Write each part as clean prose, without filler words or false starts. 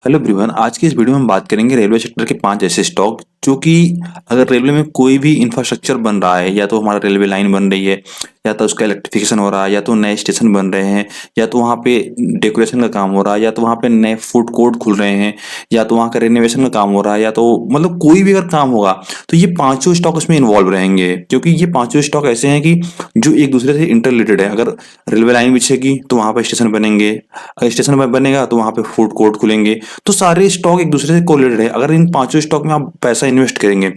Hello everyone. आज की इस वीडियो में हम बात करेंगे रेलवे सेक्टर के 5 ऐसे स्टॉक जो कि अगर रेलवे में कोई भी इंफ्रास्ट्रक्चर बन रहा है, या तो हमारा रेलवे लाइन बन रही है, या तो उसका इलेक्ट्रिफिकेशन हो रहा है, या तो नए स्टेशन बन रहे हैं, या तो वहाँ पे डेकोरेशन का काम हो रहा है, या तो वहाँ पे नए फूड कोर्ट खुल रहे हैं, या तो वहाँ का रेनोवेशन का काम हो रहा है, या तो मतलब कोई भी अगर काम होगा तो ये पांचों स्टॉक उसमें इन्वॉल्व रहेंगे, क्योंकि ये पांचों स्टॉक ऐसे हैं कि जो एक दूसरे से इंटर रिलेटेड है। अगर रेलवे लाइन बिछेगी तो वहाँ पर स्टेशन बनेंगे, अगर स्टेशन बनेगा तो वहाँ पे फूड कोर्ट खुलेंगे। तो सारे स्टॉक एक दूसरे से कोरिलेटेड है। अगर इन पांचों स्टॉक में आप पैसा इन्वेस्ट करेंगे,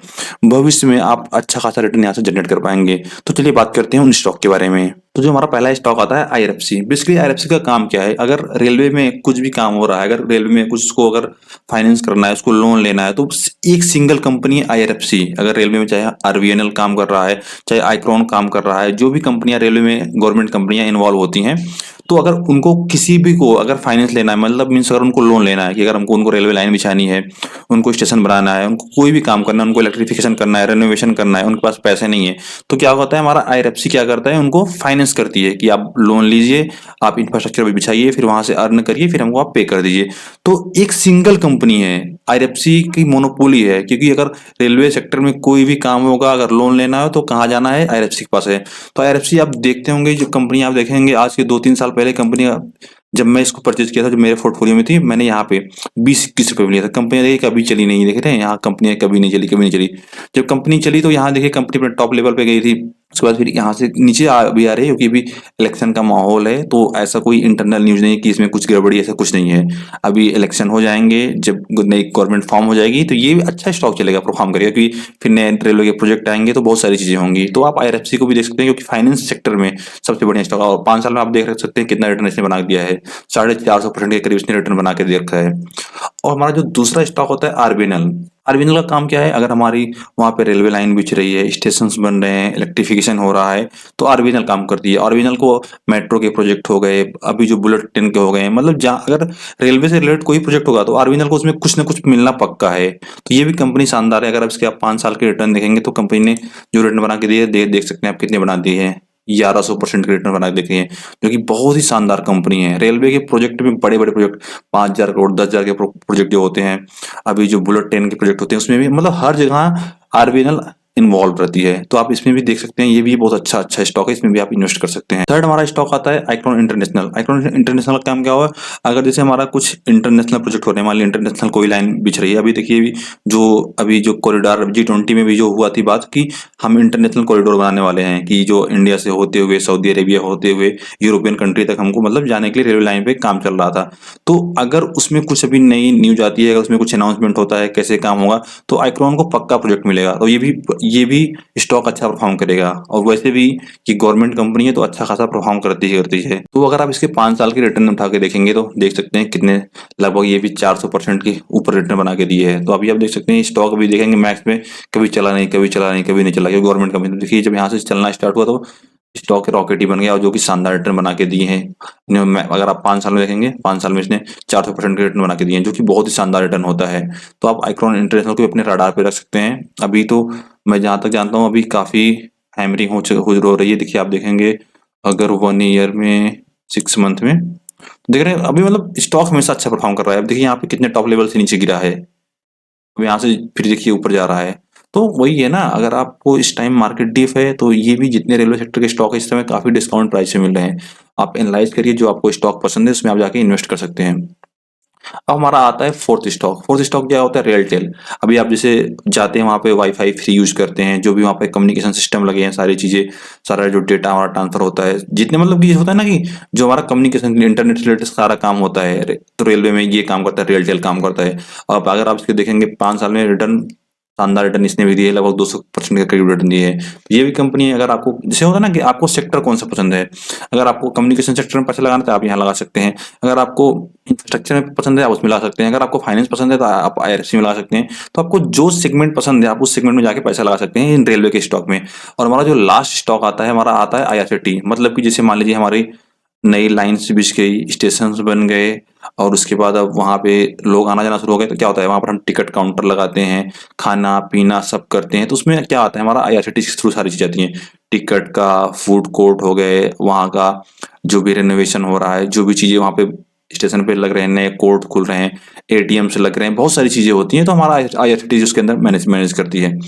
भविष्य में आप अच्छा खासा रिटर्न यहाँ से जनरेट कर पाएंगे। तो चलिए बात करते हैं उन स्टॉक के बारे में। तो जो हमारा पहला स्टॉक आता है आईआरएफसी। बेसिकली आईआरएफसी का काम क्या है? अगर रेलवे में कुछ भी काम हो रहा है, अगर रेलवे में कुछ उसको अगर फाइनेंस करना है, उसको लोन लेना है, तो एक सिंगल कंपनी है आईआरएफसी। अगर रेलवे में चाहे आरवीएनएल काम कर रहा है, चाहे आईक्रॉन काम कर रहा है, जो भी कंपनियां रेलवे में गवर्नमेंट कंपनियां इन्वॉल्व होती हैं, तो अगर उनको किसी भी को अगर फाइनेंस लेना है, मतलब मीन्स अगर उनको लोन लेना है कि अगर हमको उनको रेलवे लाइन बिछानी है, उनको स्टेशन बनाना है, उनको कोई भी काम करना है, उनको इलेक्ट्रिफिकेशन करना है, रेनोवेशन करना है, उनके पास पैसे नहीं है, तो क्या होता है, हमारा आईआरएफसी क्या करता है, उनको फाइनेंस करती है कि आप लोन लीजिए, आप इंफ्रास्ट्रक्चर भी बिछाइए, फिर वहां से अर्न करिए, फिर हमको आप पे कर दीजिए। तो एक सिंगल कंपनी है, आईआरएफसी की मोनोपोली है, क्योंकि अगर रेलवे सेक्टर में कोई भी काम होगा, अगर लोन लेना हो तो कहाँ जाना है, आईआरएफसी के पास है। तो आईआरएफसी आप देखते होंगे, जो कंपनी आप देखेंगे आज के 2-3 साल पहले कंपनी, जब मैं इसको परचेज किया था, जो मेरे पोर्टफोलियो में थी, मैंने यहाँ पे 20-21 रुपए में लिया था। कंपनी देखिए कभी चली नहीं, देख रहे हैं यहाँ कंपनियां कभी नहीं चली, कभी नहीं चली। जब कंपनी चली तो यहाँ देखिए कंपनी अपने टॉप लेवल पे गई थी। उसके बाद फिर यहाँ से नीचे भी आ रही है, क्योंकि अभी इलेक्शन का माहौल है, तो ऐसा कोई इंटरनल न्यूज नहीं है कि इसमें कुछ गड़बड़ी, ऐसा कुछ नहीं है। अभी इलेक्शन हो जाएंगे, जब नई गवर्नमेंट फॉर्म हो जाएगी, तो ये अच्छा स्टॉक चलेगा, परफॉर्म करेगा, क्योंकि फिर नए रेलवे के प्रोजेक्ट आएंगे तो बहुत सारी चीजें होंगी। तो आप आईआरएफसी को भी देख सकते हैं, क्योंकि फाइनेंस सेक्टर में सबसे बढ़िया स्टॉक, और 5 साल में आप देख सकते हैं कितना रिटर्न इसने बना दिया है। 450% के करीब इसने रिटर्न बना के दे रखा है। और हमारा जो दूसरा स्टॉक होता है आरबीएनएल। आरबीएनएल का काम क्या है? अगर हमारी वहां पे रेलवे लाइन बिछ रही है, स्टेशन बन रहे हैं, इलेक्ट्रिफिकेशन हो रहा है, तो आरबीएनएल काम करती है। आरबीएनएल को मेट्रो के प्रोजेक्ट हो गए, अभी जो बुलेट ट्रेन के हो गए, मतलब जहाँ अगर रेलवे से रिलेटेड कोई प्रोजेक्ट होगा तो आरबीएनएल को उसमें कुछ ना कुछ मिलना पक्का है। तो ये भी कंपनी शानदार है। अगर आप इसके आप 5 साल के रिटर्न देखेंगे तो कंपनी ने जो रिटर्न बना के दिए, देख सकते हैं आप कितने बना दिए हैं। 1100% के रिटर्न बना के देखे हैं, जो कि बहुत ही शानदार कंपनी है। रेलवे के प्रोजेक्ट में बड़े बड़े प्रोजेक्ट, 5,000 करोड़ 10,000 के प्रोजेक्ट जो होते हैं, अभी जो बुलेट ट्रेन के प्रोजेक्ट होते हैं, उसमें भी मतलब हर जगह आरबीएनएल इन्वॉल्व रहती है। तो आप इसमें भी देख सकते हैं, ये भी बहुत अच्छा अच्छा स्टॉक है, इसमें भी आप इन्वेस्ट कर सकते हैं। थर्ड हमारा स्टॉक आता है आइक्रॉन इंटरनेशनल। आइक्रॉन इंटरनेशनल का काम क्या हुआ? अगर जैसे हमारा कुछ इंटरनेशनल प्रोजेक्ट हो रहे हैं, मान ली इंटरनेशनल कोई लाइन बिछ रही है, अभी देखिए जो अभी जो कॉरिडोर G20 में भी जो हुआ थी बात की, हम इंटरनेशनल कॉरिडोर बनाने वाले हैं, कि जो इंडिया से होते हुए, सऊदी अरेबिया होते हुए, यूरोपियन कंट्री तक हमको मतलब जाने के लिए रेलवे लाइन पे काम चल रहा था। तो अगर उसमें कुछ अभी नई न्यूज आती है, अगर उसमें कुछ अनाउंसमेंट होता है कैसे काम होगा, तो आइक्रॉन को पक्का प्रोजेक्ट मिलेगा। तो ये भी स्टॉक अच्छा परफॉर्म करेगा। और वैसे भी ये गवर्नमेंट कंपनी है, तो अच्छा खासा परफॉर्म करती है। तो अगर आप इसके 5 साल के रिटर्न उठा के देखेंगे तो देख सकते हैं कितने, लगभग ये भी 400% के ऊपर रिटर्न बना के दिए है। तो अभी आप देख सकते हैं स्टॉक अभी देखेंगे मैक्स में कभी चला नहीं, कभी चला नहीं, कभी नहीं चला, क्योंकि गवर्नमेंट कंपनी। देखिए जब यहाँ से चलना स्टार्ट हुआ तो स्टॉक रॉकेट ही बन गया, और जो कि शानदार रिटर्न बना के दिए हैं। अगर आप 5 साल में देखेंगे, 5 साल में इसने 400% के रिटर्न बना के दिए हैं, जो कि बहुत ही शानदार रिटर्न होता है। तो आप आइक्रॉन इंटरनेशनल को अपने रडार पे रख सकते हैं। अभी तो मैं जहां तक जानता हूँ, अभी काफी हैमरिंग हो रही है। देखिए आप देखेंगे, अगर 1 ईयर में, 6 मंथ में, तो देख रहे हैं अभी मतलब स्टॉक हमेशा अच्छा परफॉर्म कर रहा है। अब देखिए यहाँ पे कितने टॉप लेवल से नीचे गिरा है, अब यहाँ से फिर देखिए ऊपर जा रहा है। तो वही है ना, अगर आपको इस टाइम मार्केट डिप है, तो ये भी जितने रेलवे सेक्टर के स्टॉक है इस समय काफी डिस्काउंट प्राइस में मिल रहे हैं। आप एनालाइज करिए, जो आपको स्टॉक पसंद है उसमें आप जाके इन्वेस्ट कर सकते हैं। अब हमारा आता है फोर्थ स्टॉक। फोर्थ स्टॉक क्या होता है? रेलटेल। अभी आप जैसे जाते हैं वहां पे, वाईफाई फ्री यूज करते हैं, जो भी वहां पे कम्युनिकेशन सिस्टम लगे हैं, सारी चीजें, सारा जो डेटा हमारा ट्रांसफर होता है, जितने मतलब कि होता है ना कि जो हमारा कम्युनिकेशन इंटरनेट रिलेटेड सारा काम होता है, तो रेलवे में ये काम करता है, रेलटेल काम करता है। अब अगर आप इसके देखेंगे 5 साल में रिटर्न, शानदार रिटर्न इसने भी दिए, लगभग 200% के करीब रिटर्न दिए हैं। तो ये भी कंपनी है। अगर आपको जैसे होता है ना कि आपको सेक्टर कौन सा पसंद है, अगर आपको कम्युनिकेशन सेक्टर में पैसा लगाना है तो आप यहाँ लगा सकते हैं। अगर आपको इंफ्रास्ट्रक्चर में पसंद है आप उसमें लगा सकते हैं। अगर आपको फाइनेंस पसंद है तो आप आईआरएफसी में लगा सकते हैं। तो आपको जो सेगमेंट पसंद है आप उस सेगमेंट में जाके पैसा लगा सकते हैं इन रेलवे के स्टॉक में। और हमारा जो लास्ट स्टॉक आता है, हमारा आता है आईआरसीटी। मतलब कि जैसे मान लीजिए हमारी नई लाइन्स बिछ गई, स्टेशंस बन गए, और उसके बाद अब वहाँ पे लोग आना जाना शुरू हो गए, तो क्या होता है वहाँ पर हम टिकट काउंटर लगाते हैं, खाना पीना सब करते हैं। तो उसमें क्या आता है, हमारा आईआरसीटी के थ्रू सारी चीजें आती हैं। टिकट का, फूड कोर्ट हो गए, वहाँ का जो भी रेनोवेशन हो रहा है, जो भी चीजें वहाँ पे स्टेशन पे लग रहे हैं, नए कोर्ट खुल रहे हैं, एटीएम्स लग रहे हैं, बहुत सारी चीजें होती हैं, तो हमारा आईआरसीटीसी उसके अंदर मैनेज करती है।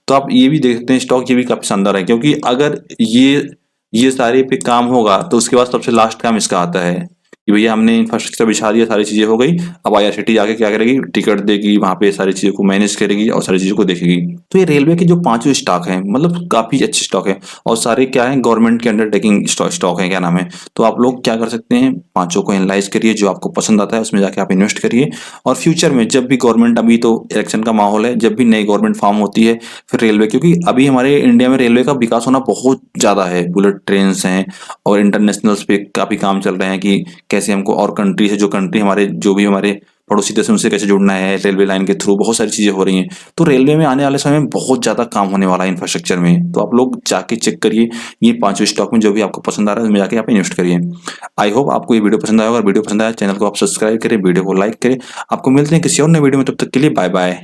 तो आप ये भी देख सकते हैं, स्टॉक ये भी काफी शानदार है, क्योंकि अगर ये सारे पे काम होगा तो उसके बाद सबसे लास्ट काम इसका आता है कि भैया हमने इंफ्रास्ट्रक्चर बिछा दिया, सारी चीजें हो गई, अब आईआरसीटीसी आके क्या करेगी, टिकट देगी, वहां पे सारी चीजों को मैनेज करेगी और सारी चीजों को देखेगी। तो ये रेलवे के जो पांचों स्टॉक हैं, मतलब काफी अच्छे स्टॉक है, और सारे क्या है, गवर्नमेंट के अंडरटेकिंग स्टॉक है, क्या नाम है। तो आप लोग क्या कर सकते हैं, पांचों को एनालाइज करिए, जो आपको पसंद आता है उसमें जाके आप इन्वेस्ट करिए। और फ्यूचर में जब भी गवर्नमेंट, अभी तो इलेक्शन का माहौल है, जब भी नई गवर्नमेंट फॉर्म होती है, फिर रेलवे, क्योंकि अभी हमारे इंडिया में रेलवे का विकास होना बहुत ज्यादा है, बुलेट ट्रेन हैं और इंटरनेशनल पे काफी काम चल रहे हैं कि कैसे हमको और कंट्री से, जो कंट्री हमारे, जो भी हमारे पड़ोसी देश हैं, उनसे कैसे जुड़ना है, रेलवे लाइन के थ्रू बहुत सारी चीजें हो रही हैं। तो रेलवे में आने वाले समय में बहुत ज्यादा काम होने वाला है इंफ्रास्ट्रक्चर में। तो आप लोग जाके चेक करिए, ये पांचों स्टॉक में जो भी आपको पसंद आ रहा है उसमें जाके आप इन्वेस्ट करिए। आई होप आपको ये वीडियो पसंद आया होगा। वीडियो पसंद आया चैनल को आप सब्सक्राइब करें, वीडियो को लाइक करें। आपको मिलते हैं किसी और नए वीडियो में, तब तक के लिए बाय बाय।